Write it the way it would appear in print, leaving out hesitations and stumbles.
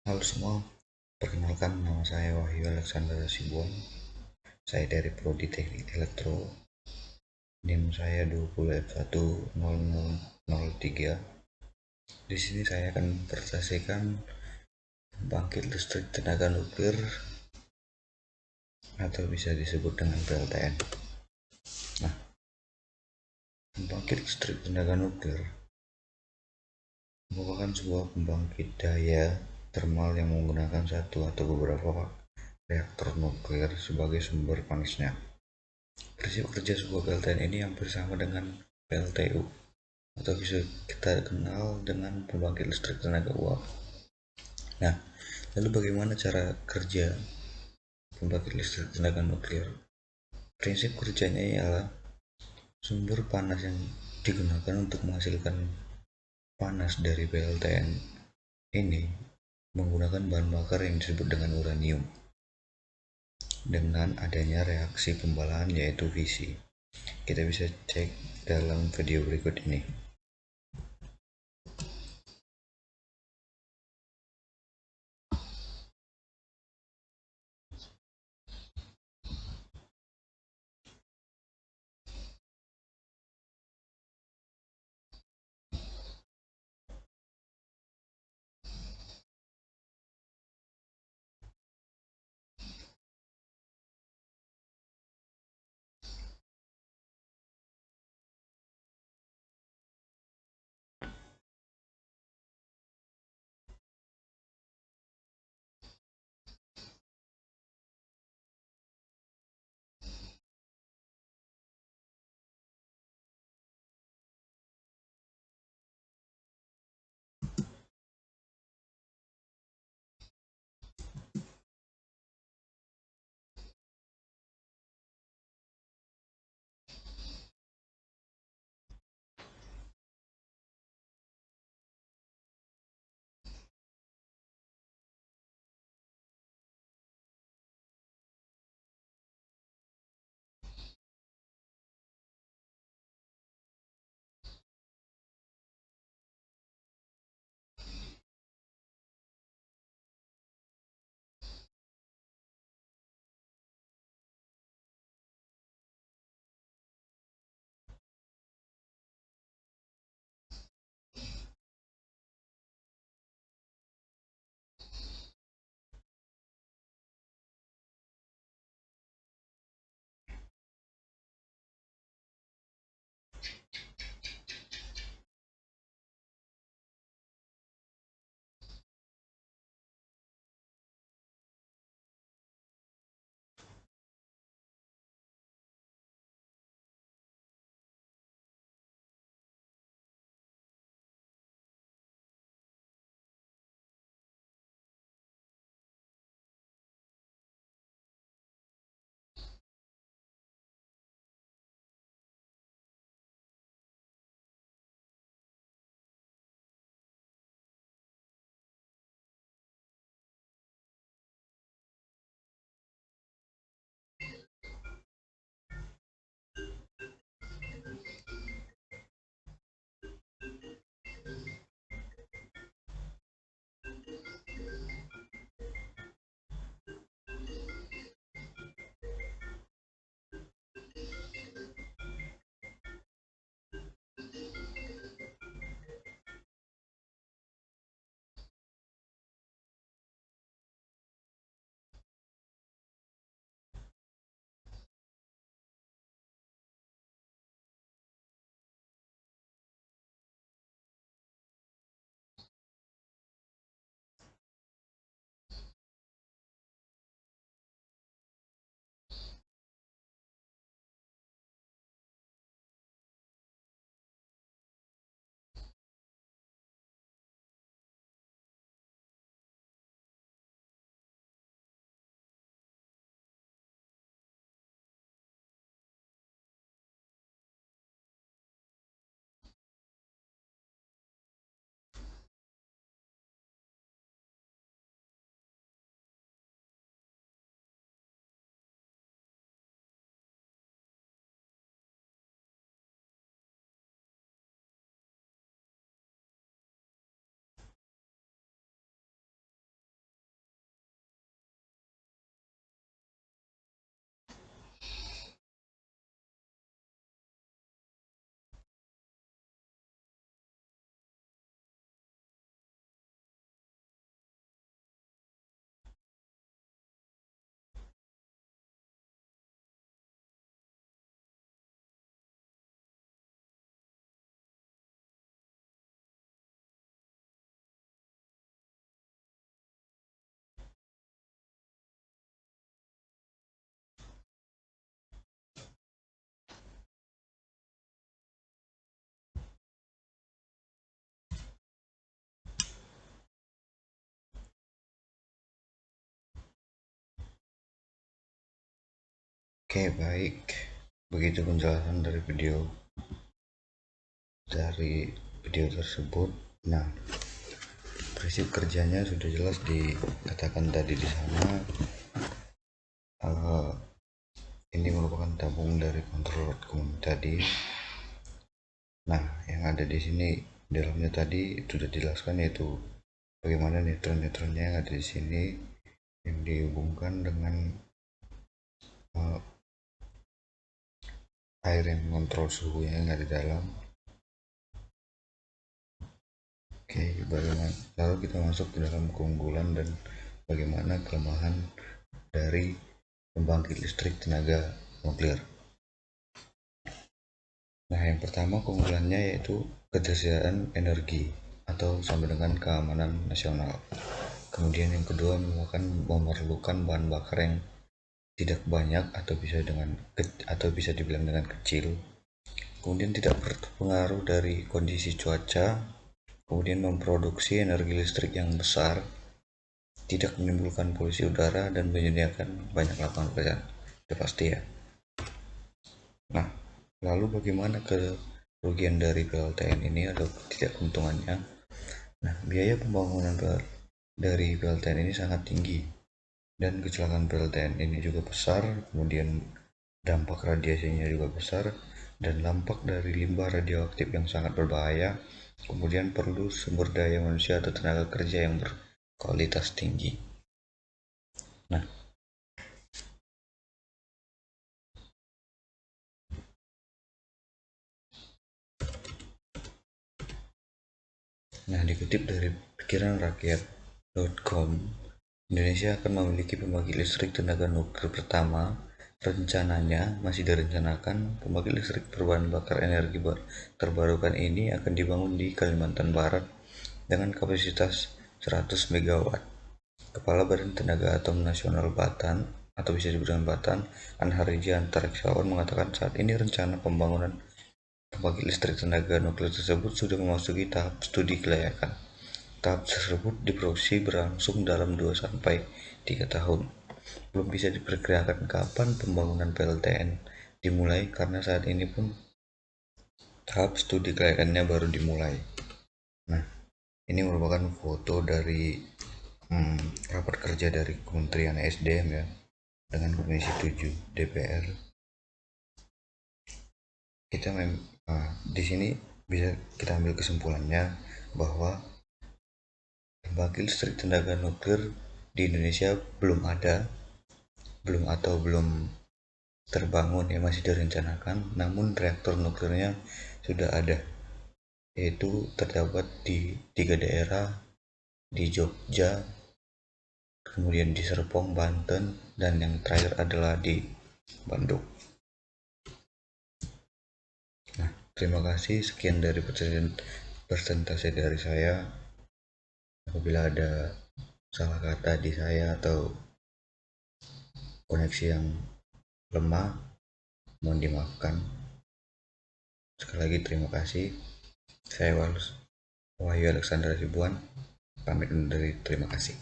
Halo semua, perkenalkan nama saya Wahyu Alexander Sibuan. Saya dari Prodi Teknik Elektro. NIM saya 20F10003. Di sini saya akan mempresentasikan pembangkit listrik tenaga nuklir atau bisa disebut dengan PLTN. Nah, pembangkit listrik tenaga nuklir merupakan sebuah pembangkit daya termal yang menggunakan satu atau beberapa reaktor nuklir sebagai sumber panasnya. Prinsip kerja sebuah PLTN ini hampir sama dengan PLTU atau bisa kita kenal dengan pembangkit listrik tenaga uap. Nah, lalu bagaimana cara kerja pembangkit listrik tenaga nuklir? Prinsip kerjanya ialah sumber panas yang digunakan untuk menghasilkan panas dari PLTN ini menggunakan bahan bakar yang disebut dengan uranium dengan adanya reaksi pembalahan yaitu fisi. Kita bisa cek dalam video berikut ini. Oke, baik. Begitu penjelasan dari video tersebut. Nah, prinsip kerjanya sudah jelas dikatakan tadi di sana. Eh, ini merupakan tabung dari controller community tadi. Nah, yang ada di sini dalamnya tadi sudah dijelaskan, yaitu bagaimana neutron-neutronnya yang ada di sini yang dihubungkan dengan uh, air yang mengontrol suhunya yang ada di dalam. Oke, bagaimana lalu kita masuk ke dalam keunggulan dan bagaimana kelemahan dari pembangkit listrik tenaga nuklir. Nah, yang pertama keunggulannya yaitu ketersediaan energi atau sama dengan keamanan nasional. Kemudian yang kedua memerlukan bahan bakar yang tidak banyak atau bisa dibilang dengan kecil. Kemudian tidak berpengaruh dari kondisi cuaca. Kemudian memproduksi energi listrik yang besar, tidak menimbulkan polusi udara dan menyediakan banyak lapangan pekerjaan. Itu pasti ya. Nah, lalu bagaimana kerugian dari PLTN ini atau tidak keuntungannya? Nah, biaya pembangunan dari PLTN ini sangat tinggi dan kecelakaan PLTN ini juga besar, kemudian dampak radiasinya juga besar dan dampak dari limbah radioaktif yang sangat berbahaya. Kemudian perlu sumber daya manusia atau tenaga kerja yang berkualitas tinggi. Nah, dikutip dari pikiranrakyat.com, Indonesia akan memiliki pembangkit listrik tenaga nuklir pertama. Rencananya masih direncanakan pembangkit listrik berbahan bakar energi terbarukan ini akan dibangun di Kalimantan Barat dengan kapasitas 100 megawatt. Kepala Badan Tenaga Atom Nasional Batan atau bisa dibilang Batan, Anharija Antareksawan mengatakan saat ini rencana pembangunan pembangkit listrik tenaga nuklir tersebut sudah memasuki tahap studi kelayakan. Tahap tersebut diproduksi berlangsung dalam 2 sampai 3 tahun. Belum bisa diperkirakan kapan pembangunan PLTN dimulai karena saat ini pun tahap studi kelayakannya baru dimulai. Nah, ini merupakan foto dari rapat kerja dari Kementerian SDM ya, dengan Komisi 7 DPR. Di sini bisa kita ambil kesimpulannya bahwa pembangkit listrik tenaga nuklir di Indonesia belum terbangun ya, masih direncanakan, namun reaktor nuklirnya sudah ada, yaitu terdapat di 3 daerah, di Jogja, kemudian di Serpong, Banten, dan yang terakhir adalah di Bandung. Nah, terima kasih, sekian dari presentasi dari saya. Apabila ada salah kata di saya atau koneksi yang lemah, mohon dimaafkan. Sekali lagi terima kasih. Saya Wahyu Alexander Sibuan, pamit undur diri. Terima kasih.